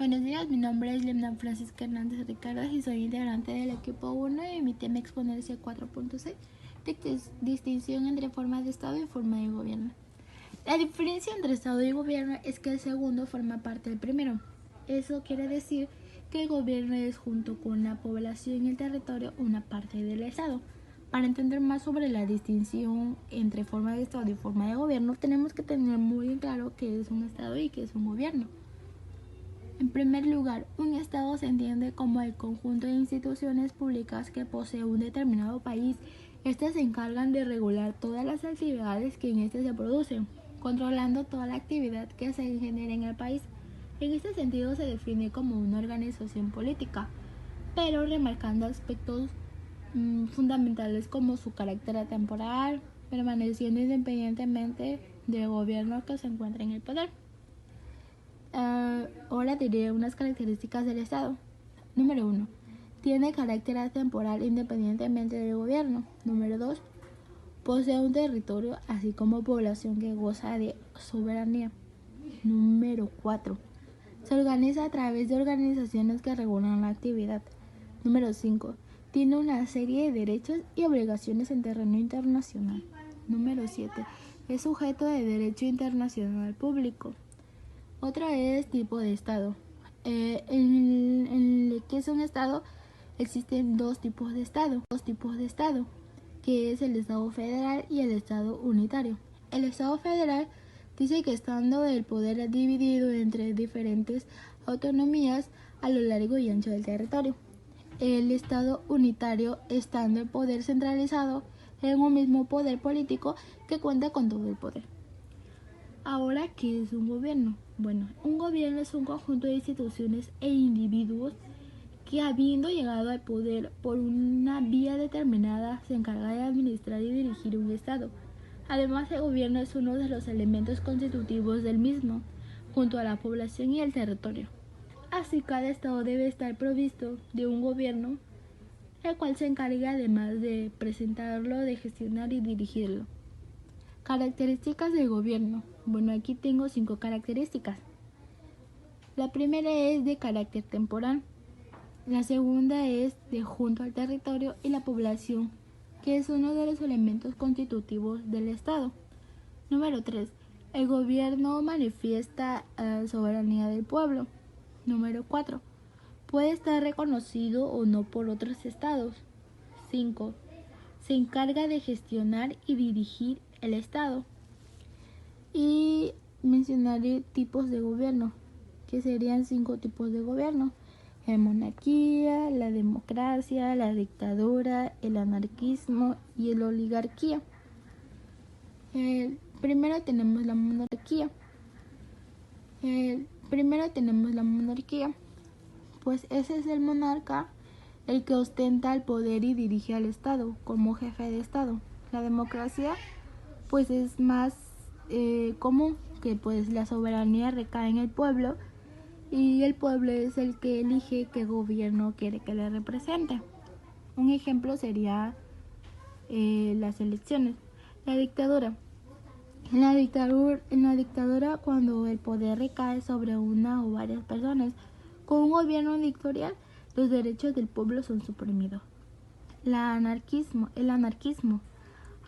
Buenos días, mi nombre es Lemna Francisca Hernández Ricardo y soy integrante del equipo 1 y mi tema exponerse 4.6, distinción entre forma de Estado y forma de gobierno. La diferencia entre Estado y gobierno es que el segundo forma parte del primero. Eso quiere decir que el gobierno es, junto con la población y el territorio, una parte del Estado. Para entender más sobre la distinción entre forma de Estado y forma de gobierno, tenemos que tener muy claro qué es un Estado y qué es un gobierno. En primer lugar, un Estado se entiende como el conjunto de instituciones públicas que posee un determinado país. Estas se encargan de regular todas las actividades que en este se producen, controlando toda la actividad que se genera en el país. En este sentido se define como una organización política, pero remarcando aspectos fundamentales como su carácter temporal, permaneciendo independientemente del gobierno que se encuentra en el poder. Ahora diré unas características del Estado. Número 1. Tiene carácter temporal independientemente del gobierno. Número 2. Posee un territorio así como población que goza de soberanía. Número 4. Se organiza a través de organizaciones que regulan la actividad. Número 5. Tiene una serie de derechos y obligaciones en terreno internacional. Número 7. Es sujeto de derecho internacional público. Otra es tipo de Estado. En el que es un Estado, existen dos tipos de Estado, que es el Estado federal y el Estado unitario. El Estado federal dice que estando el poder dividido entre diferentes autonomías a lo largo y ancho del territorio. El Estado unitario estando el poder centralizado en un mismo poder político que cuenta con todo el poder. Ahora, ¿qué es un gobierno? Bueno, un gobierno es un conjunto de instituciones e individuos que, habiendo llegado al poder por una vía determinada, se encarga de administrar y dirigir un Estado. Además, el gobierno es uno de los elementos constitutivos del mismo, junto a la población y el territorio. Así, cada Estado debe estar provisto de un gobierno, el cual se encarga además de presentarlo, de gestionar y dirigirlo. Características del gobierno. Bueno, aquí tengo 5 características. La primera es de carácter temporal. La segunda es de junto al territorio y la población, que es uno de los elementos constitutivos del Estado. Número 3. El gobierno manifiesta la soberanía del pueblo. Número 4. Puede estar reconocido o no por otros estados. 5. Se encarga de gestionar y dirigir el Estado. Y mencionaré tipos de gobierno, que serían 5 tipos de gobierno: la monarquía, la democracia, la dictadura, el anarquismo y la oligarquía. Primero tenemos la monarquía. Pues ese es el monarca, el que ostenta el poder y dirige al Estado como jefe de Estado. La democracia pues es más común, que pues la soberanía recae en el pueblo y el pueblo es el que elige qué gobierno quiere que le represente. Un ejemplo sería las elecciones. La dictadura. En la dictadura, cuando el poder recae sobre una o varias personas, con un gobierno dictatorial, los derechos del pueblo son suprimidos. El anarquismo,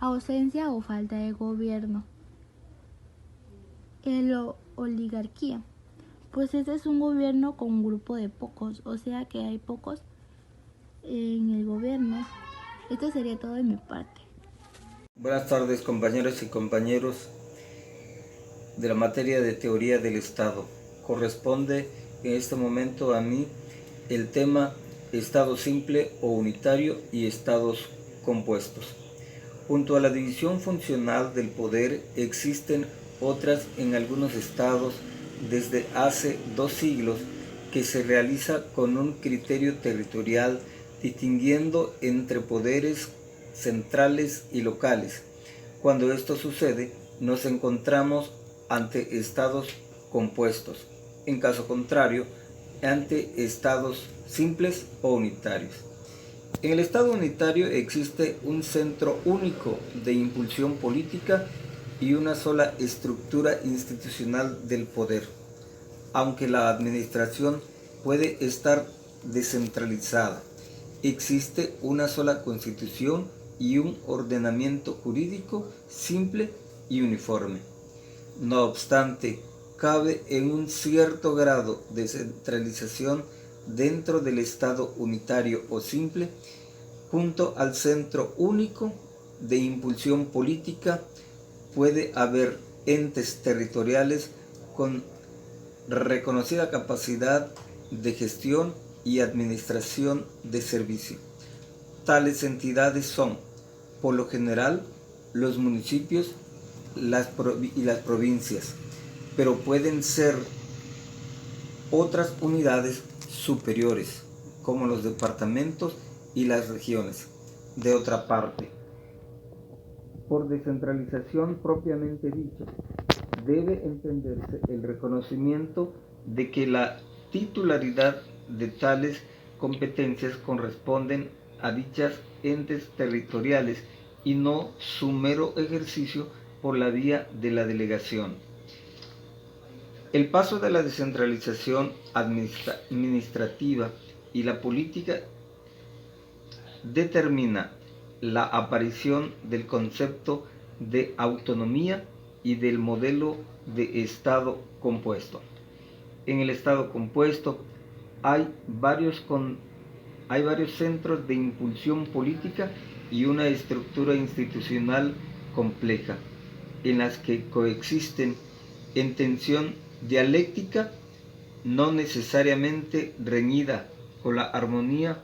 ausencia o falta de gobierno. La oligarquía, pues ese es un gobierno con un grupo de pocos, o sea que hay pocos en el gobierno. Esto sería todo de mi parte. Buenas tardes, compañeras y compañeros de la materia de teoría del Estado. Corresponde en este momento a mí el tema Estado simple o unitario y estados compuestos. Junto a la división funcional del poder existen otras en algunos estados desde hace 2 siglos que se realiza con un criterio territorial, distinguiendo entre poderes centrales y locales. Cuando esto sucede, nos encontramos ante estados compuestos. En caso contrario, ante estados simples o unitarios. En el Estado unitario existe un centro único de impulsión política y una sola estructura institucional del poder. aunque la administración puede estar descentralizada, existe una sola constitución y un ordenamiento jurídico simple y uniforme. No obstante, cabe en un cierto grado de centralización dentro del Estado unitario o simple, junto al centro único de impulsión política. Puede haber entes territoriales con reconocida capacidad de gestión y administración de servicio. Tales entidades son, por lo general, los municipios y las provincias, pero pueden ser otras unidades superiores, como los departamentos y las regiones. De otra parte, por descentralización propiamente dicha, debe entenderse el reconocimiento de que la titularidad de tales competencias corresponden a dichas entes territoriales y no su mero ejercicio por la vía de la delegación. El paso de la descentralización administrativa y la política determina la aparición del concepto de autonomía y del modelo de Estado compuesto. En el Estado compuesto hay varios centros de impulsión política y una estructura institucional compleja, en las que coexisten en tensión dialéctica, no necesariamente reñida, con la armonía,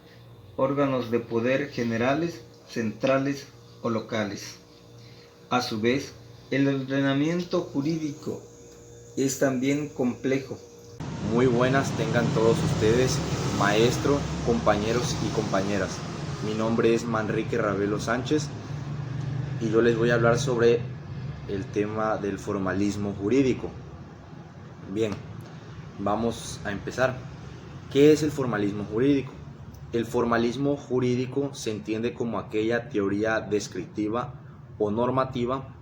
órganos de poder generales, centrales o locales. A su vez, el ordenamiento jurídico es también complejo. Muy buenas tengan todos ustedes, maestro, compañeros y compañeras. Mi nombre es Manrique Ravelo Sánchez y yo les voy a hablar sobre el tema del formalismo jurídico. Bien, vamos a empezar. ¿Qué es el formalismo jurídico? El formalismo jurídico se entiende como aquella teoría descriptiva o normativa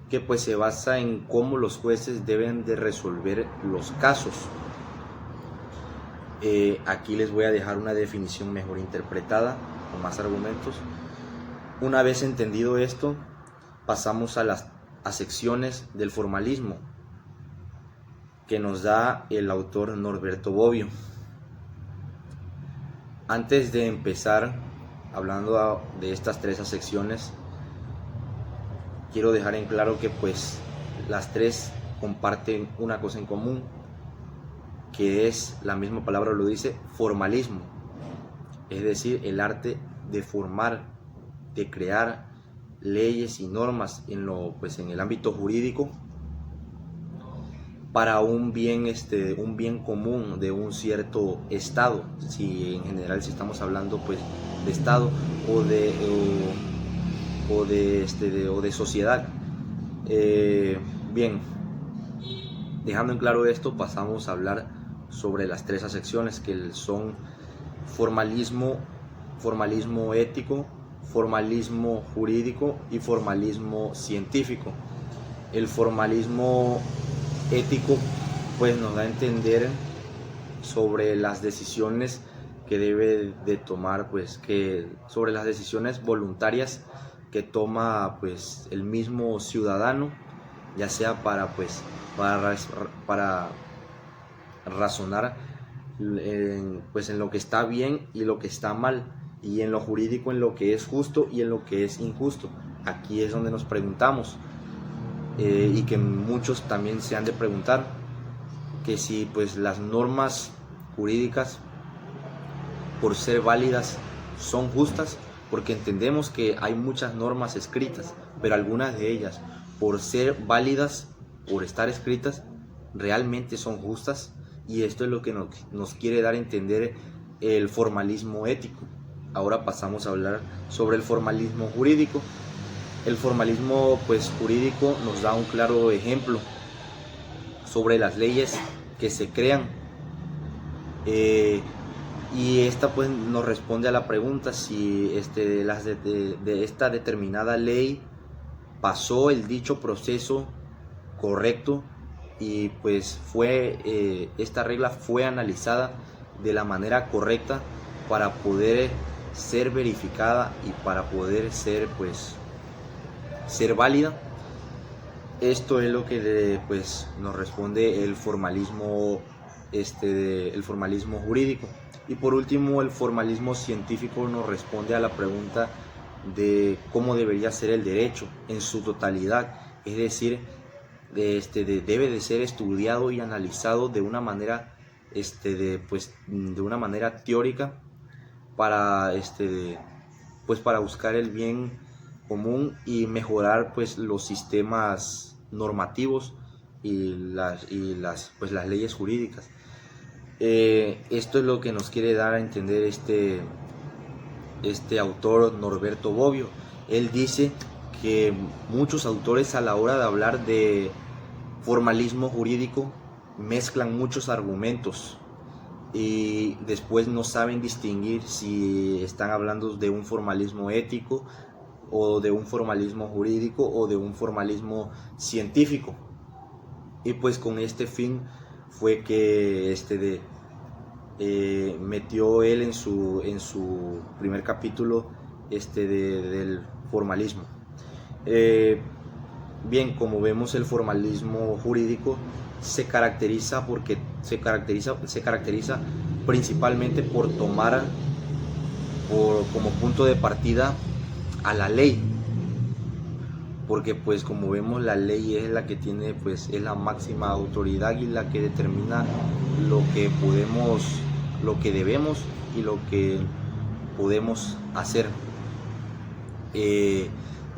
que pues se basa en cómo los jueces deben de resolver los casos. Aquí les voy a dejar una definición mejor interpretada, con más argumentos. Una vez entendido esto, pasamos a las secciones del formalismo que nos da el autor Norberto Bobbio. Antes de empezar hablando de estas tres secciones, quiero dejar en claro que pues las tres comparten una cosa en común, que es, la misma palabra lo dice, formalismo, es decir, el arte de formar, de crear leyes y normas en el ámbito jurídico para un bien común de un cierto estado, si en general si estamos hablando pues de estado o de sociedad. Bien, dejando en claro esto, pasamos a hablar sobre las tres acepciones que son formalismo ético, formalismo jurídico y formalismo científico. El formalismo ético pues nos da a entender sobre las decisiones que debe de tomar, sobre las decisiones voluntarias que toma pues el mismo ciudadano, ya sea para razonar en lo que está bien y lo que está mal, y en lo jurídico en lo que es justo y en lo que es injusto. Aquí es donde nos preguntamos, y que muchos también se han de preguntar, que si pues las normas jurídicas, por ser válidas, son justas, porque entendemos que hay muchas normas escritas, pero algunas de ellas, por ser válidas, por estar escritas, realmente son justas. Y esto es lo que nos quiere dar a entender el formalismo ético. Ahora pasamos a hablar sobre el formalismo jurídico. El formalismo jurídico nos da un claro ejemplo sobre las leyes que se crean, y esta nos responde a la pregunta si de esta determinada ley pasó el dicho proceso correcto y pues esta regla fue analizada de la manera correcta para poder ser verificada y para poder ser válida. Esto es lo que nos responde el formalismo jurídico. Y por último, el formalismo científico nos responde a la pregunta de cómo debería ser el derecho en su totalidad, es decir, debe de ser estudiado y analizado de una manera de una manera teórica para para buscar el bien común y mejorar los sistemas normativos y las leyes jurídicas. Esto es lo que nos quiere dar a entender este autor Norberto Bobbio. Él dice que muchos autores, a la hora de hablar de formalismo jurídico, mezclan muchos argumentos y después no saben distinguir si están hablando de un formalismo ético o de un formalismo jurídico o de un formalismo científico. Y pues con este fin fue que metió él en su primer capítulo del formalismo. Bien, como vemos, el formalismo jurídico se caracteriza principalmente por tomar como punto de partida a la ley, porque pues como vemos, la ley es la que tiene es la máxima autoridad y la que determina lo que debemos y lo que podemos hacer, y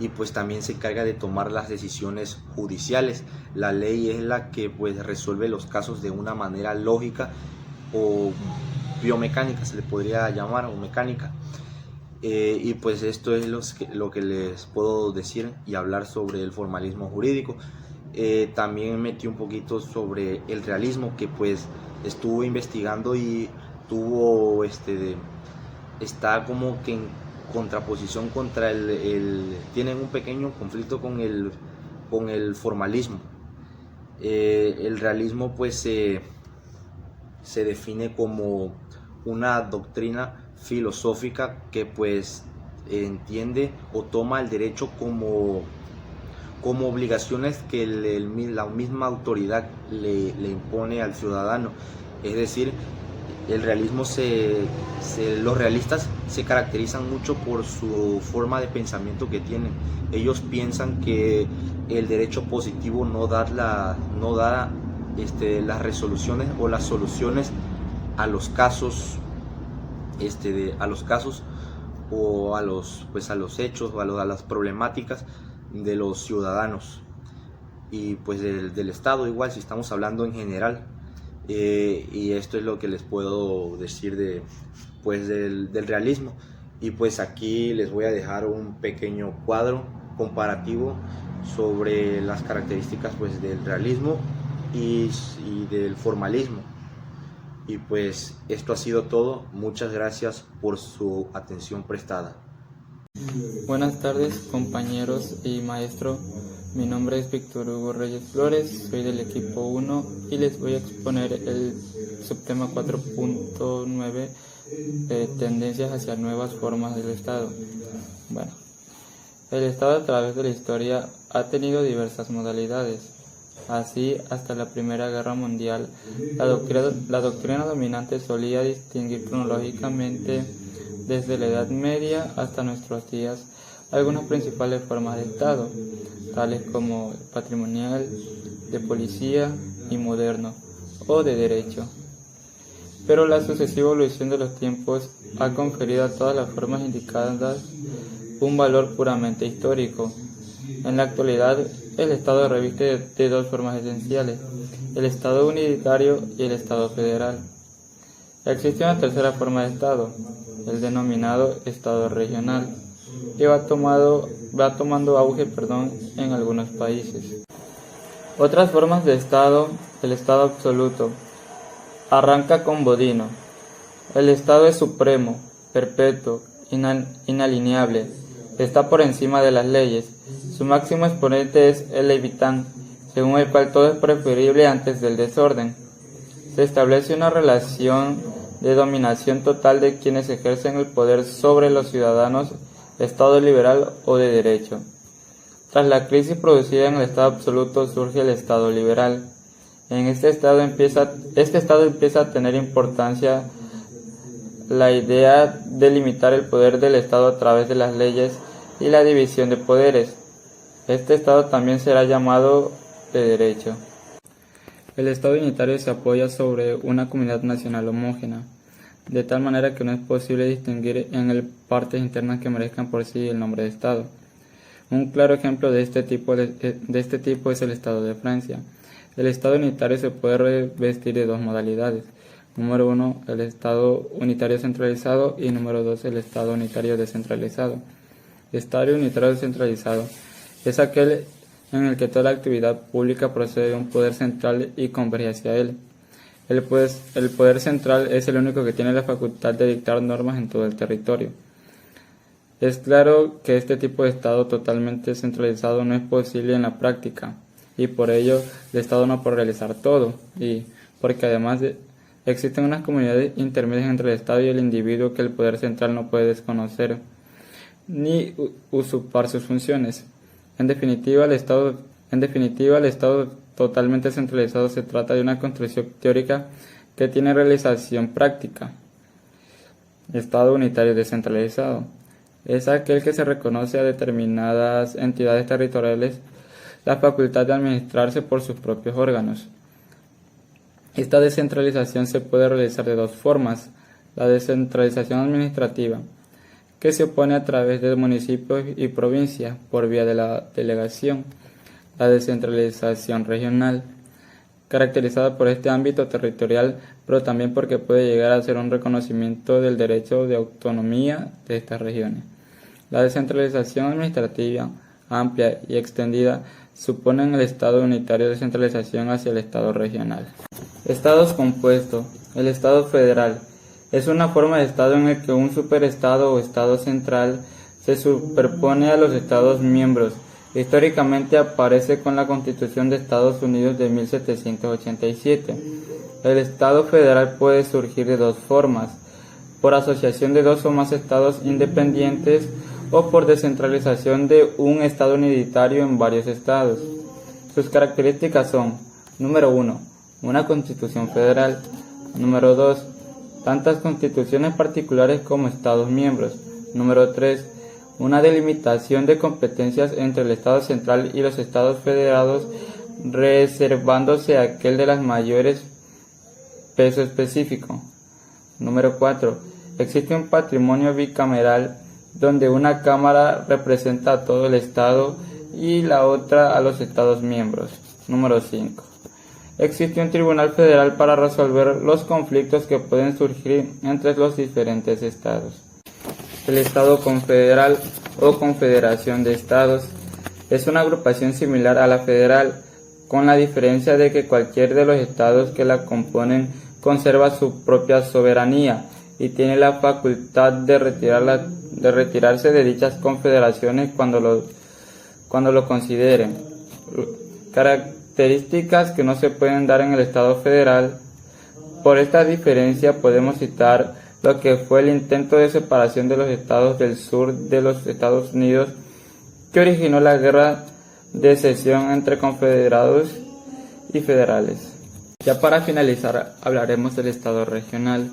pues también se encarga de tomar las decisiones judiciales. La ley es la que resuelve los casos de una manera lógica o biomecánica, se le podría llamar, o mecánica. Y pues esto es lo que les puedo decir y hablar sobre el formalismo jurídico. También metí un poquito sobre el realismo, que pues estuvo investigando y está como que en contraposición contra tienen un pequeño conflicto con el formalismo. El realismo se define como una doctrina filosófica que entiende o toma el derecho como obligaciones que la misma autoridad le impone al ciudadano. Es decir, el realismo los realistas se caracterizan mucho por su forma de pensamiento que tienen. Ellos piensan que el derecho positivo no da las resoluciones o las soluciones a los casos o a los hechos o a las problemáticas de los ciudadanos y del Estado, igual si estamos hablando en general. Y esto es lo que les puedo decir del realismo. Y pues aquí les voy a dejar un pequeño cuadro comparativo sobre las características del realismo y del formalismo. Y pues esto ha sido todo. Muchas gracias por su atención prestada. Buenas tardes, compañeros y maestro. Mi nombre es Víctor Hugo Reyes Flores, soy del equipo 1 y les voy a exponer el subtema 4.9 de tendencias hacia nuevas formas del Estado. Bueno, el Estado a través de la historia ha tenido diversas modalidades. Así, hasta la Primera Guerra Mundial, la doctrina dominante solía distinguir cronológicamente desde la Edad Media hasta nuestros días algunas principales formas de Estado, tales como patrimonial, de policía y moderno, o de derecho. Pero la sucesiva evolución de los tiempos ha conferido a todas las formas indicadas un valor puramente histórico. En la actualidad, el Estado reviste de dos formas esenciales: el Estado unitario y el Estado federal. Existe una tercera forma de Estado, el denominado Estado regional, que va tomando auge en algunos países. Otras formas de Estado: el Estado absoluto. Arranca con Bodino. El Estado es supremo, perpetuo, inalienable, está por encima de las leyes. Su máximo exponente es el Levitán, según el cual todo es preferible antes del desorden. Se establece una relación de dominación total de quienes ejercen el poder sobre los ciudadanos, Estado liberal o de derecho. Tras la crisis producida en el Estado absoluto surge el Estado liberal. En este estado empieza a tener importancia la idea de limitar el poder del Estado a través de las leyes y la división de poderes. Este Estado también será llamado de derecho. El Estado unitario se apoya sobre una comunidad nacional homogénea, de tal manera que no es posible distinguir en él partes internas que merezcan por sí el nombre de Estado. Un claro ejemplo de este tipo es el Estado de Francia. El Estado unitario se puede revestir de dos modalidades. Número 1, el Estado unitario centralizado, y número 2, el Estado unitario descentralizado. Estado unitario descentralizado es aquel en el que toda la actividad pública procede de un poder central y converge hacia él. El poder central es el único que tiene la facultad de dictar normas en todo el territorio. Es claro que este tipo de Estado totalmente centralizado no es posible en la práctica, y por ello el Estado no puede realizar todo, y porque además existen unas comunidades intermedias entre el Estado y el individuo que el poder central no puede desconocer ni usurpar sus funciones. En definitiva, el Estado totalmente centralizado se trata de una construcción teórica que tiene realización práctica. Estado unitario descentralizado es aquel que se reconoce a determinadas entidades territoriales la facultad de administrarse por sus propios órganos. Esta descentralización se puede realizar de dos formas: la descentralización administrativa, que se opone a través de municipios y provincias por vía de la delegación; la descentralización regional, caracterizada por este ámbito territorial, pero también porque puede llegar a ser un reconocimiento del derecho de autonomía de estas regiones. La descentralización administrativa, amplia y extendida, supone el Estado unitario de descentralización hacia el Estado regional. Estados compuestos. El Estado federal es una forma de Estado en el que un superestado o Estado central se superpone a los Estados miembros. Históricamente aparece con la Constitución de Estados Unidos de 1787. El Estado federal puede surgir de dos formas: por asociación de dos o más estados independientes o por descentralización de un Estado unitario en varios estados. Sus características son: número 1, una Constitución federal; número 2, tantas constituciones particulares como Estados miembros; número 3, una delimitación de competencias entre el Estado central y los Estados federados, reservándose aquel de las mayores peso específico; número 4, existe un patrimonio bicameral donde una cámara representa a todo el Estado y la otra a los Estados miembros; número 5, existe un tribunal federal para resolver los conflictos que pueden surgir entre los diferentes estados. El Estado confederal o confederación de estados es una agrupación similar a la federal, con la diferencia de que cualquier de los estados que la componen conserva su propia soberanía y tiene la facultad de retirarse de dichas confederaciones cuando lo consideren. Características que no se pueden dar en el Estado federal. Por esta diferencia podemos citar lo que fue el intento de separación de los estados del sur de los Estados Unidos, que originó la guerra de secesión entre confederados y federales. Ya para finalizar, hablaremos del Estado regional.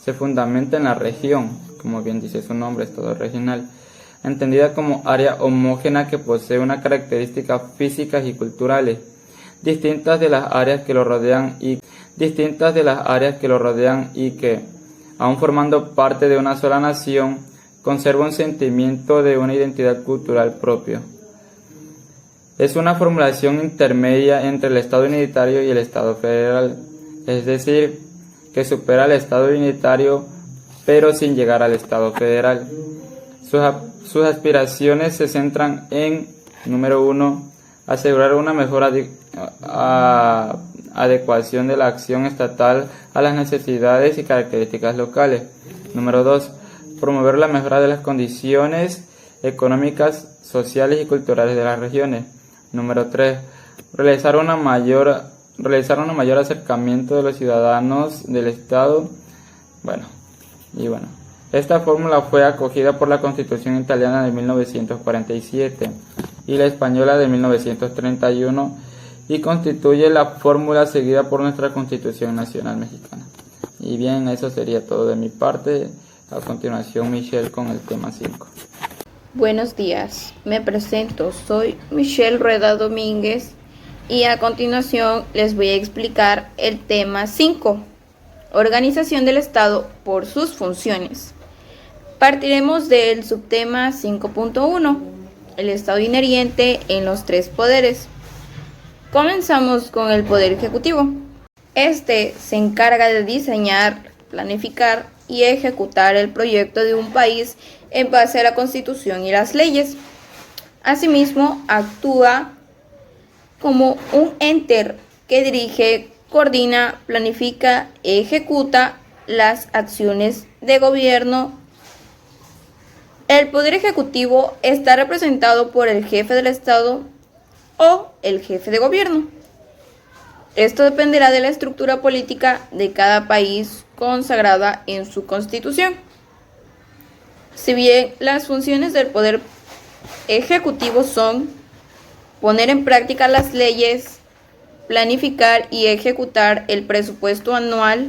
Se fundamenta en la región, como bien dice su nombre, Estado regional, entendida como área homogénea que posee unas características físicas y culturales distintas de las áreas que lo rodean y que, aun formando parte de una sola nación, conserva un sentimiento de una identidad cultural propio. Es una formulación intermedia entre el Estado unitario y el Estado federal, es decir, que supera al Estado unitario pero sin llegar al Estado federal. Sus aspiraciones se centran en, número 1, asegurar una mejor adecuación de la acción estatal a las necesidades y características locales. Número 2, promover la mejora de las condiciones económicas, sociales y culturales de las regiones. Número 3, realizar un mayor acercamiento de los ciudadanos del Estado. Esta fórmula fue acogida por la Constitución italiana de 1947 y la española de 1931 y constituye la fórmula seguida por nuestra Constitución Nacional Mexicana. Y bien, eso sería todo de mi parte. A continuación, Michelle con el tema 5. Buenos días, me presento, soy Michelle Rueda Domínguez y a continuación les voy a explicar el tema 5, organización del Estado por sus funciones. Partiremos del subtema 5.1, el Estado inherente en los tres poderes. Comenzamos con el Poder Ejecutivo. Este se encarga de diseñar, planificar y ejecutar el proyecto de un país en base a la Constitución y las leyes. Asimismo, actúa como un ente que dirige, coordina, planifica e ejecuta las acciones de gobierno. El Poder Ejecutivo está representado por el jefe del Estado o el jefe de gobierno. Esto dependerá de la estructura política de cada país consagrada en su Constitución. Si bien las funciones del Poder Ejecutivo son poner en práctica las leyes, planificar y ejecutar el presupuesto anual,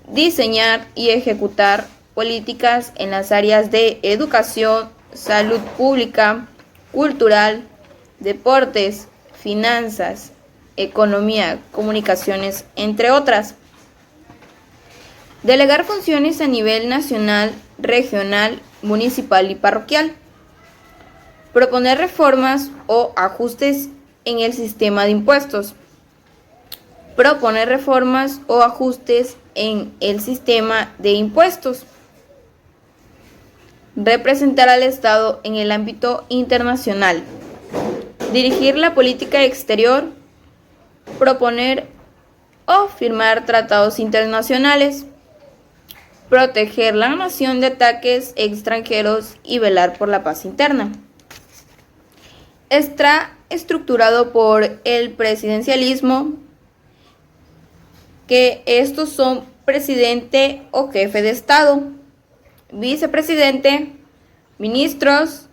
diseñar y ejecutar políticas en las áreas de educación, salud pública, cultural, deportes, finanzas, economía, comunicaciones, entre otras. Delegar funciones a nivel nacional, regional, municipal y parroquial. Proponer reformas o ajustes en el sistema de impuestos. Proponer reformas o ajustes en el sistema de impuestos. Representar al Estado en el ámbito internacional. Dirigir la política exterior. Proponer o firmar tratados internacionales. Proteger la nación de ataques extranjeros y velar por la paz interna. Está estructurado por el presidencialismo, que estos son presidente o jefe de Estado, vicepresidente, ministros,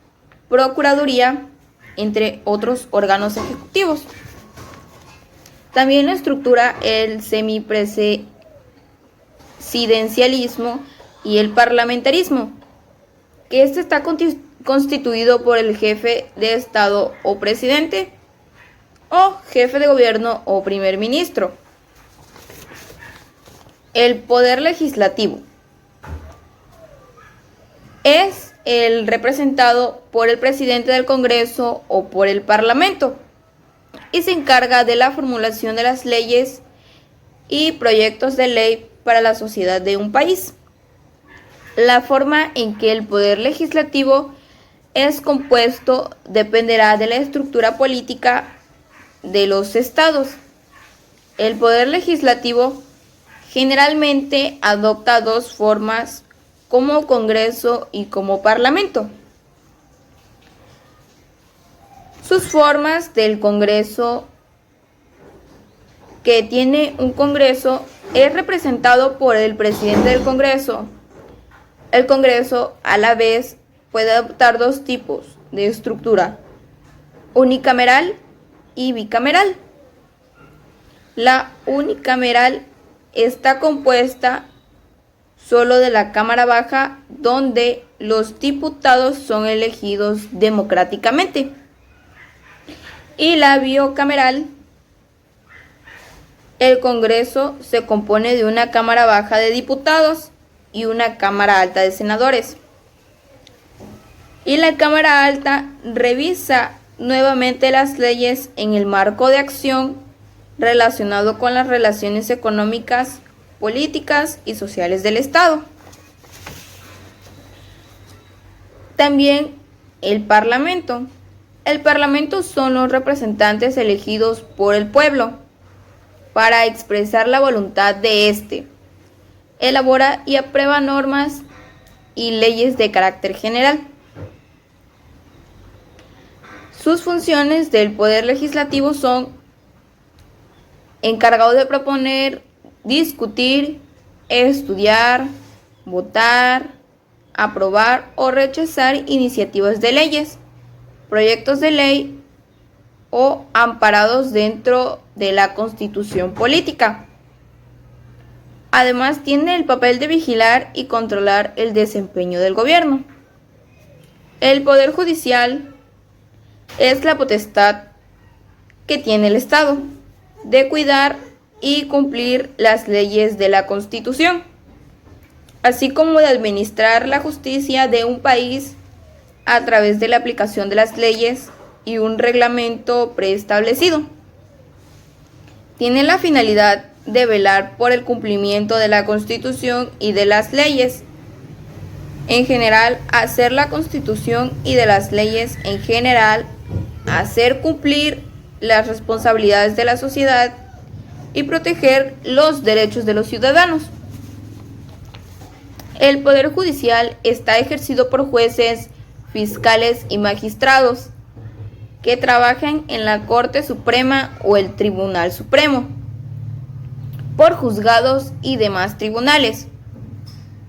procuraduría, entre otros órganos ejecutivos. También lo estructura el semipresidencialismo y el parlamentarismo, que este está constituido por el jefe de Estado o presidente, o jefe de gobierno o primer ministro. El poder legislativo es el representado por el presidente del Congreso o por el Parlamento y se encarga de la formulación de las leyes y proyectos de ley para la sociedad de un país. La forma en que el poder legislativo es compuesto dependerá de la estructura política de los estados. El poder legislativo generalmente adopta dos formas, como Congreso y como Parlamento. Sus formas del Congreso, que tiene un Congreso, es representado por el presidente del Congreso. El Congreso, a la vez, puede adoptar dos tipos de estructura: unicameral y bicameral. La unicameral está compuesta solo de la Cámara Baja, donde los diputados son elegidos democráticamente. Y la bicameral, el Congreso se compone de una Cámara Baja de diputados y una Cámara Alta de senadores. Y la Cámara Alta revisa nuevamente las leyes en el marco de acción relacionado con las relaciones económicas, políticas y sociales del Estado. También el Parlamento. El Parlamento son los representantes elegidos por el pueblo para expresar la voluntad de éste. Elabora y aprueba normas y leyes de carácter general. Sus funciones del Poder Legislativo son encargado de proponer, discutir, estudiar, votar, aprobar o rechazar iniciativas de leyes, proyectos de ley o amparados dentro de la Constitución política. Además, tiene el papel de vigilar y controlar el desempeño del gobierno. El Poder Judicial es la potestad que tiene el Estado de cuidar y cumplir las leyes de la Constitución, así como de administrar la justicia de un país a través de la aplicación de las leyes y un reglamento preestablecido. Tiene la finalidad de velar por el cumplimiento de la Constitución y de las leyes. En general, hacer la Constitución y de las leyes en general, hacer cumplir las responsabilidades de la sociedad y proteger los derechos de los ciudadanos. El Poder Judicial está ejercido por jueces, fiscales y magistrados que trabajan en la Corte Suprema o el Tribunal Supremo, por juzgados y demás tribunales,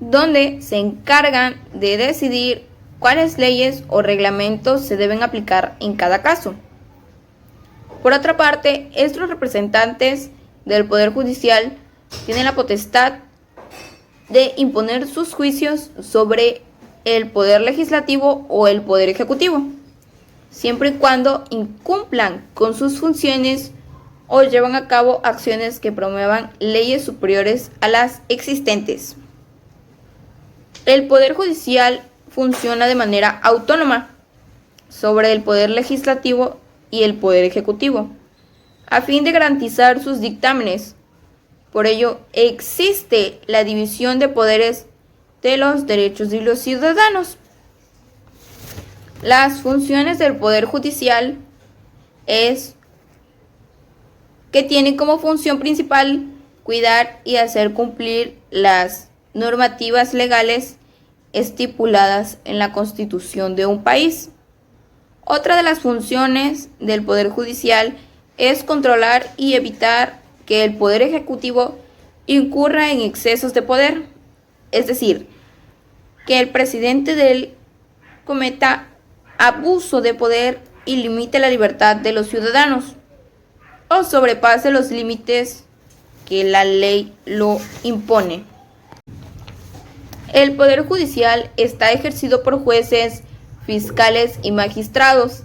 donde se encargan de decidir cuáles leyes o reglamentos se deben aplicar en cada caso. Por otra parte, estos representantes del Poder Judicial tienen la potestad de imponer sus juicios sobre el Poder Legislativo o el Poder Ejecutivo, siempre y cuando incumplan con sus funciones o llevan a cabo acciones que promuevan leyes superiores a las existentes. El Poder Judicial funciona de manera autónoma sobre el Poder Legislativo y el Poder Ejecutivo, a fin de garantizar sus dictámenes. Por ello, existe la división de poderes de los derechos de los ciudadanos. Las funciones del Poder Judicial es que tiene como función principal cuidar y hacer cumplir las normativas legales estipuladas en la Constitución de un país. Otra de las funciones del Poder Judicial es controlar y evitar que el Poder Ejecutivo incurra en excesos de poder, es decir, que el presidente de él cometa abuso de poder y limite la libertad de los ciudadanos o sobrepase los límites que la ley lo impone. El Poder Judicial está ejercido por jueces, fiscales y magistrados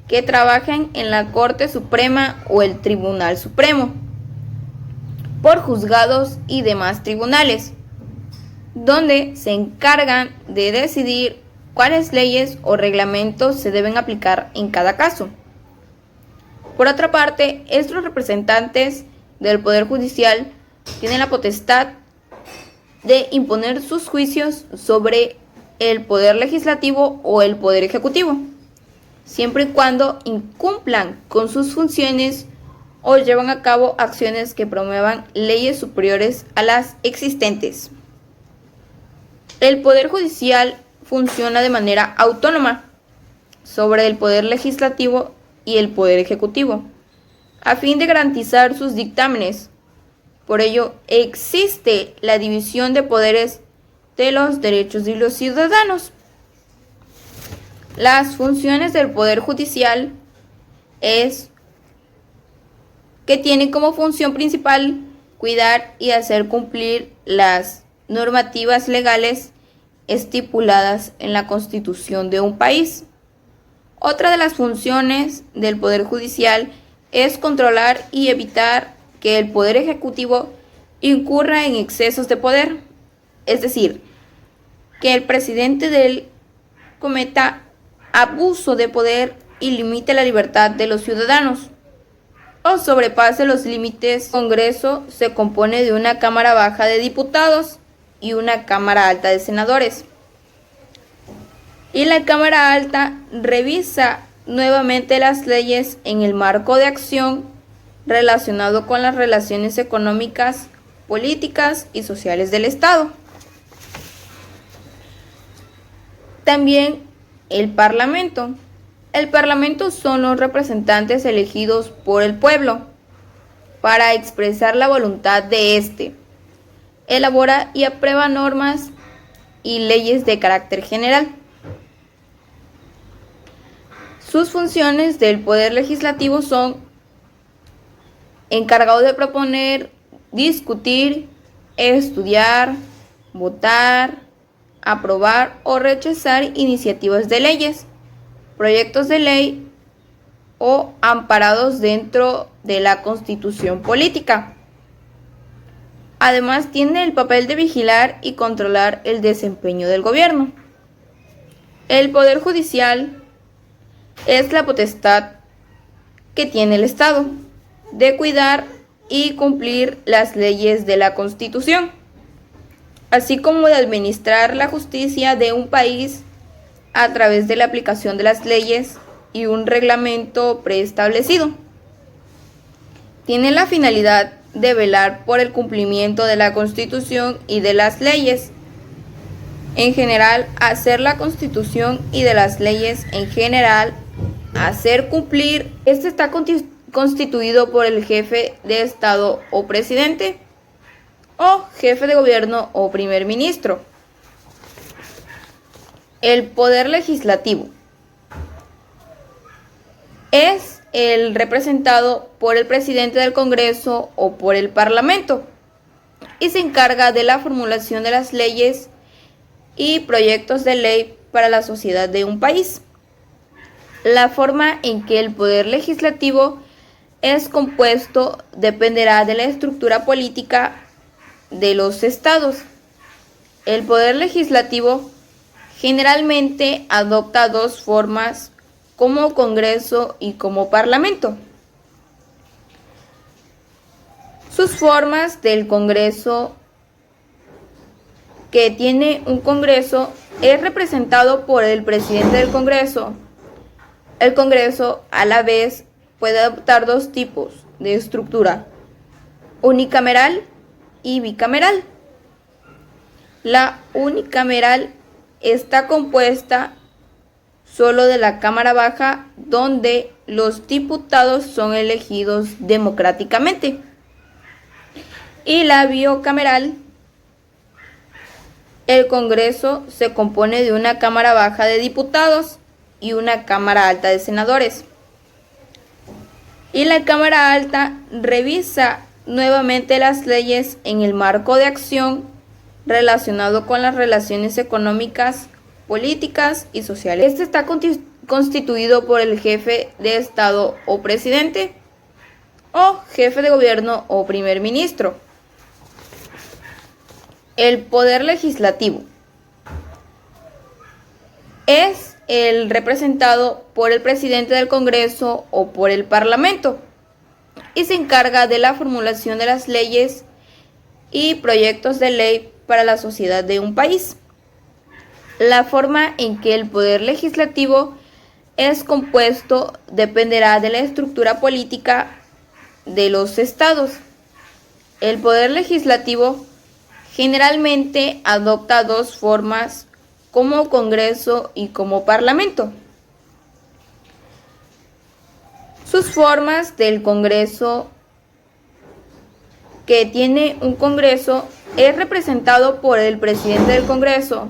que trabajan en la Corte Suprema o el Tribunal Supremo, por juzgados y demás tribunales, donde se encargan de decidir cuáles leyes o reglamentos se deben aplicar en cada caso. Por otra parte, estos representantes del Poder Judicial tienen la potestad de imponer sus juicios sobre el Poder Legislativo o el Poder Ejecutivo, siempre y cuando incumplan con sus funciones o llevan a cabo acciones que promuevan leyes superiores a las existentes. El Poder Judicial funciona de manera autónoma sobre el Poder Legislativo y el Poder Ejecutivo, a fin de garantizar sus dictámenes. Por ello, existe la división de poderes de los derechos de los ciudadanos. Las funciones del Poder Judicial es que tiene como función principal cuidar y hacer cumplir las normativas legales estipuladas en la Constitución de un país. Otra de las funciones del Poder Judicial es controlar y evitar que el Poder Ejecutivo incurra en excesos de poder, es decir, que el presidente de él cometa abuso de poder y limite la libertad de los ciudadanos o sobrepase los límites. El Congreso se compone de una Cámara Baja de Diputados y una Cámara Alta de Senadores. Y la Cámara Alta revisa nuevamente las leyes en el marco de acción relacionado con las relaciones económicas, políticas y sociales del Estado. También el Parlamento El Parlamento son los representantes elegidos por el pueblo para expresar la voluntad de éste. Elabora y aprueba normas y leyes de carácter general. Sus funciones del Poder Legislativo son encargado de proponer, discutir, estudiar, votar, aprobar o rechazar iniciativas de leyes, proyectos de ley o amparados dentro de la Constitución política. Además, tiene el papel de vigilar y controlar el desempeño del gobierno. El Poder Judicial es la potestad que tiene el Estado de cuidar y cumplir las leyes de la Constitución, así como de administrar la justicia de un país a través de la aplicación de las leyes y un reglamento preestablecido. Tiene la finalidad de velar por el cumplimiento de la Constitución y de las leyes. En general, hacer la Constitución y de las leyes en general, hacer cumplir. Este está constituido por el jefe de Estado o presidente, o jefe de gobierno o primer ministro. El Poder Legislativo es el representado por el presidente del Congreso o por el Parlamento y se encarga de la formulación de las leyes y proyectos de ley para la sociedad de un país. La forma en que el Poder Legislativo es compuesto dependerá de la estructura política de los estados. El Poder Legislativo generalmente adopta dos formas, como Congreso y como Parlamento. Sus formas del Congreso, que tiene un Congreso, es representado por el presidente del Congreso. El Congreso, a la vez, puede adoptar dos tipos de estructura: unicameral y bicameral. La unicameral está compuesta solo de la Cámara Baja, donde los diputados son elegidos democráticamente. Y la bicameral, el Congreso se compone de una Cámara Baja de diputados y una Cámara Alta de senadores. Y la Cámara Alta revisa nuevamente las leyes en el marco de acción relacionado con las relaciones económicas, políticas y sociales. Este está constituido por el jefe de Estado o presidente, o jefe de gobierno o primer ministro. El Poder Legislativo es el representado por el presidente del Congreso o por el Parlamento y se encarga de la formulación de las leyes y proyectos de ley para la sociedad de un país. La forma en que el Poder Legislativo es compuesto dependerá de la estructura política de los estados. El Poder Legislativo generalmente adopta dos formas, como Congreso y como Parlamento. Sus formas del Congreso, que tiene un Congreso, es representado por el presidente del Congreso.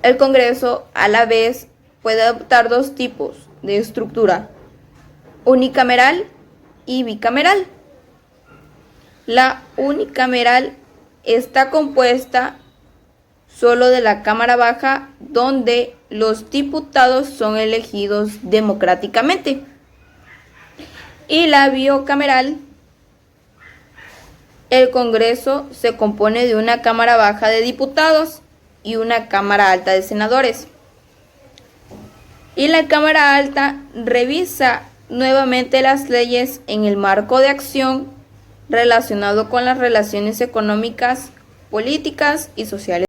El Congreso, a la vez, puede adoptar dos tipos de estructura: unicameral y bicameral. La unicameral está compuesta solo de la Cámara Baja, donde los diputados son elegidos democráticamente. Y la bicameral, el Congreso se compone de una Cámara Baja de diputados y una Cámara Alta de senadores. Y la Cámara Alta revisa nuevamente las leyes en el marco de acción relacionado con las relaciones económicas, políticas y sociales.